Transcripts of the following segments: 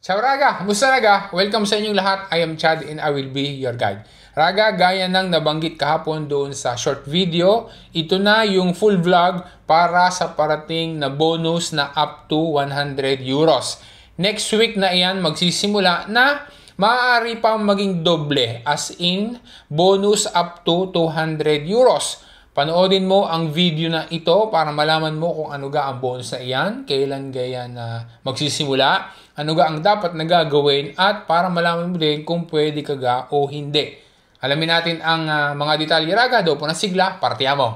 Ciao Raga! Kumusta Raga? Welcome sa inyong lahat. I am Chad and I will be your guide. Raga, gaya ng nabanggit kahapon doon sa short video, ito na yung full vlog para sa parating na bonus na up to 100 euros. Next week na iyan magsisimula na maaari pa maging doble, as in bonus up to 200 euros. Panoodin mo ang video na ito para malaman mo kung ano ga ang bonus na iyan, kailan gaya na magsisimula, ano ga ang dapat na gagawin, at para malaman mo din kung pwede ka ga o hindi. Alamin natin ang mga detalye Raga. Do po na sigla, partiamo!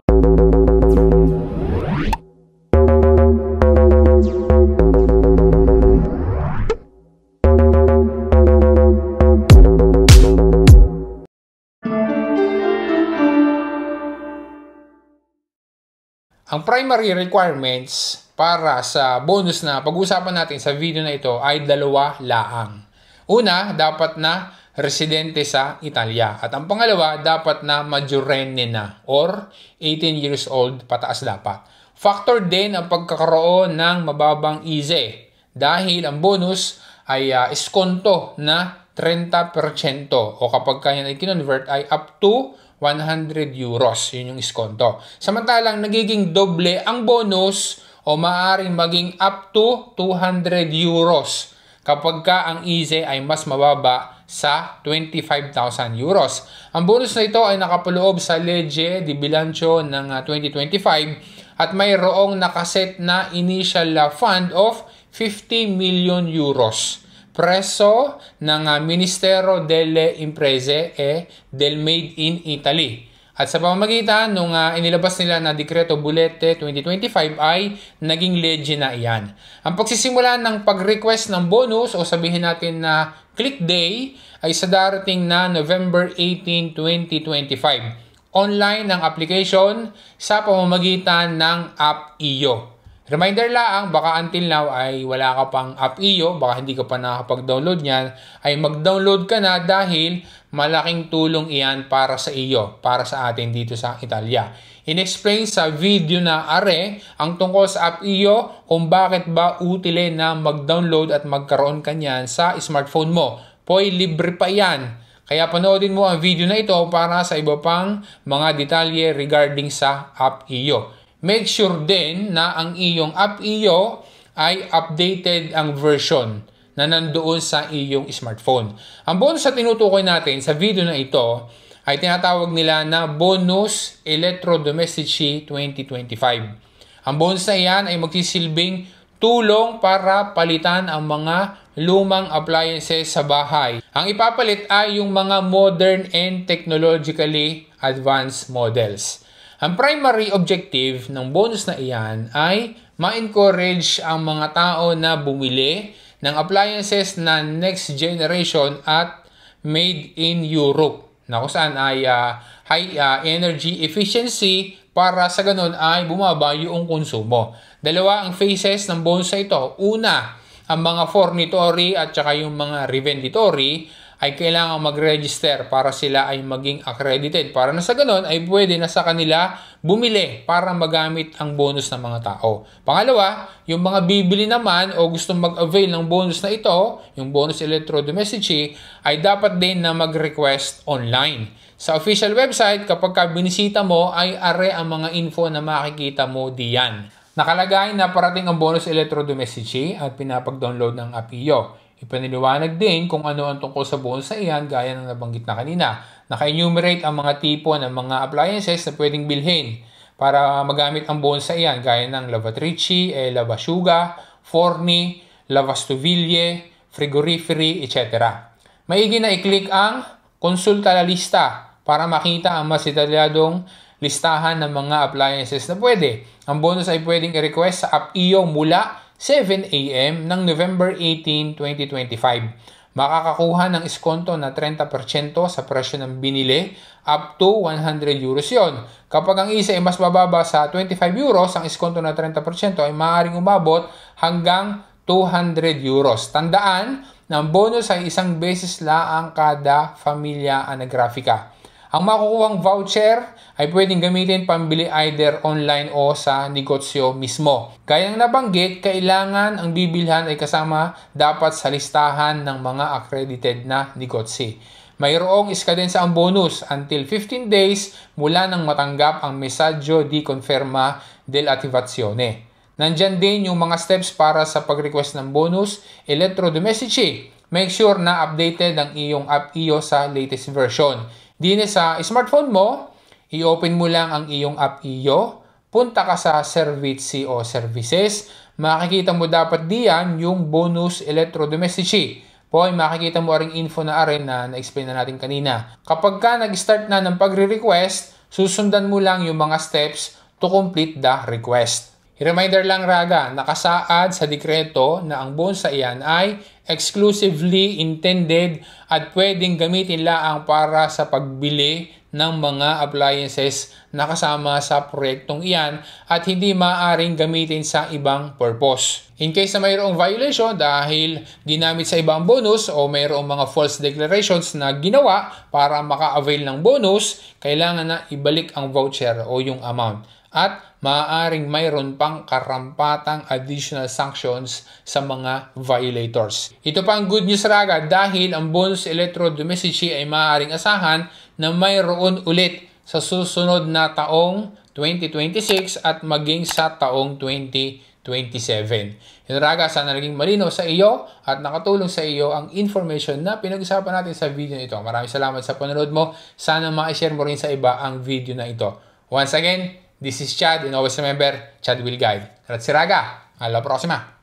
Ang primary requirements para sa bonus na pag-uusapan natin sa video na ito ay dalawa laang. Una, dapat na residente sa Italia. At ang pangalawa, dapat na majorenne na or 18 years old pataas dapat. Factor din ang pagkakaroon ng mababang ISEE dahil ang bonus ay iskonto na 30% o kapag kanya ay kinonvert ay up to 100 euros. Yun yung iskonto. Samantalang nagiging doble ang bonus o maaaring maging up to 200 euros kapag ka ang ISEE ay mas mababa sa 25,000 euros. Ang bonus na ito ay nakapaloob sa Legge di Bilancio ng 2025 at mayroong nakaset na initial fund of 50 million euros. Preso ng Ministero delle Imprese e del Made in Italy. At sa pamamagitan nung inilabas nila na Dekreto Bollette 2025 ay naging legge na iyan. Ang pagsisimula ng pag-request ng bonus o sabihin natin na click day ay sa darating na November 18, 2025. Online ang application sa pamamagitan ng App IO. Reminder lang, baka until now ay wala ka pang App IO, baka hindi ka pa nakapag-download niyan, ay mag-download ka na dahil malaking tulong iyan para sa iyo, para sa atin dito sa Italia. In-explain sa video na are ang tungkol sa App IO kung bakit ba utile na mag-download at magkaroon ka niyan sa smartphone mo. Poy, libre pa yan. Kaya panoodin mo ang video na ito para sa iba pang mga detalye regarding sa App IO. Make sure din na ang iyong App IO ay updated ang version na nandoon sa iyong smartphone. Ang bonus na tinutukoy natin sa video na ito ay tinatawag nila na Bonus Electrodomestici 2025. Ang bonus na iyan ay magsisilbing tulong para palitan ang mga lumang appliances sa bahay. Ang ipapalit ay yung mga modern and technologically advanced models. Ang primary objective ng bonus na iyan ay ma-encourage ang mga tao na bumili ng appliances na next generation at made in Europe na kung saan ay high energy efficiency para sa ganun ay bumaba yung konsumo. Dalawa ang phases ng bonus na ito. Una, ang mga fornitory at saka yung mga revenditory ay kailangan mag-register para sila ay maging accredited. Para na sa ganun ay pwede na sa kanila bumili para magamit ang bonus ng mga tao. Pangalawa, yung mga bibili naman o gustong mag-avail ng bonus na ito, yung bonus electrodomestici, ay dapat din na mag-request online. Sa official website, kapag ka binisita mo, ay are ang mga info na makikita mo diyan. Nakalagay na parating ang bonus electrodomestici at pinapag-download ng App IO. Ipiniliwanag din kung ano ang tungkol sa bonus na iyan gaya ng nabanggit na kanina. Naka-enumerate ang mga tipo ng mga appliances na pwedeng bilhin para magamit ang bonus na iyan gaya ng lavatrici, lavashuga, forni, lavastoviglie, frigoriferi, etc. Maigi na i-click ang konsulta la lista para makita ang mas detalyadong listahan ng mga appliances na pwede. Ang bonus ay pwedeng i-request sa App IO mula 7 AM ng November 18, 2025. Makakakuha ng iskonto na 30% sa presyo ng binili up to 100 euros yon. Kapag ang isa ay mas bababa sa 25 euros, ang iskonto na 30% ay maaaring umabot hanggang 200 euros. Tandaan na ang bonus ay isang beses laang kada familia anagrafika. Ang makukuhang voucher ay pwedeng gamitin pambili either online o sa negosyo mismo. Gayang nabanggit, kailangan ang bibilhan ay kasama dapat sa listahan ng mga accredited na negosyo. Mayroong iskadensa ang bonus until 15 days mula nang matanggap ang messaggio di conferma dell'attivazione. Nandyan din yung mga steps para sa pag-request ng bonus elettrodomestici. Make sure na updated ang iyong app iyo sa latest version. Dine sa smartphone mo, i-open mo lang ang iyong app iyo, punta ka sa servizi o services, makikita mo dapat diyan yung bonus elettrodomestici. Po, makikita mo ring info na rin na na-explain na natin kanina. Kapag ka nag-start na ng pagre-request, susundan mo lang yung mga steps to complete the request. Reminder lang Raga, nakasaad sa dekreto na ang bonus sa iyan ay exclusively intended at pwedeng gamitin laang para sa pagbili ng mga appliances na kasama sa proyektong iyan at hindi maaaring gamitin sa ibang purpose. In case na mayroong violation dahil ginamit sa ibang bonus o mayroong mga false declarations na ginawa para maka-avail ng bonus, kailangan na ibalik ang voucher o yung amount. At maaaring mayroon pang karampatang additional sanctions sa mga violators. Ito pa ang good news Raga dahil ang bonus elettrodomestici ay maaaring asahan na mayroon ulit sa susunod na taong 2026 at maging sa taong 2027. Yun Raga, sana naging malinaw sa iyo at nakatulong sa iyo ang information na pinag-usapan natin sa video na ito. Maraming salamat sa panonood mo. Sana ma-share mo rin sa iba ang video na ito. Once again, this is Chad and always remember, Chad will guide. Grazie Raga, alla prossima!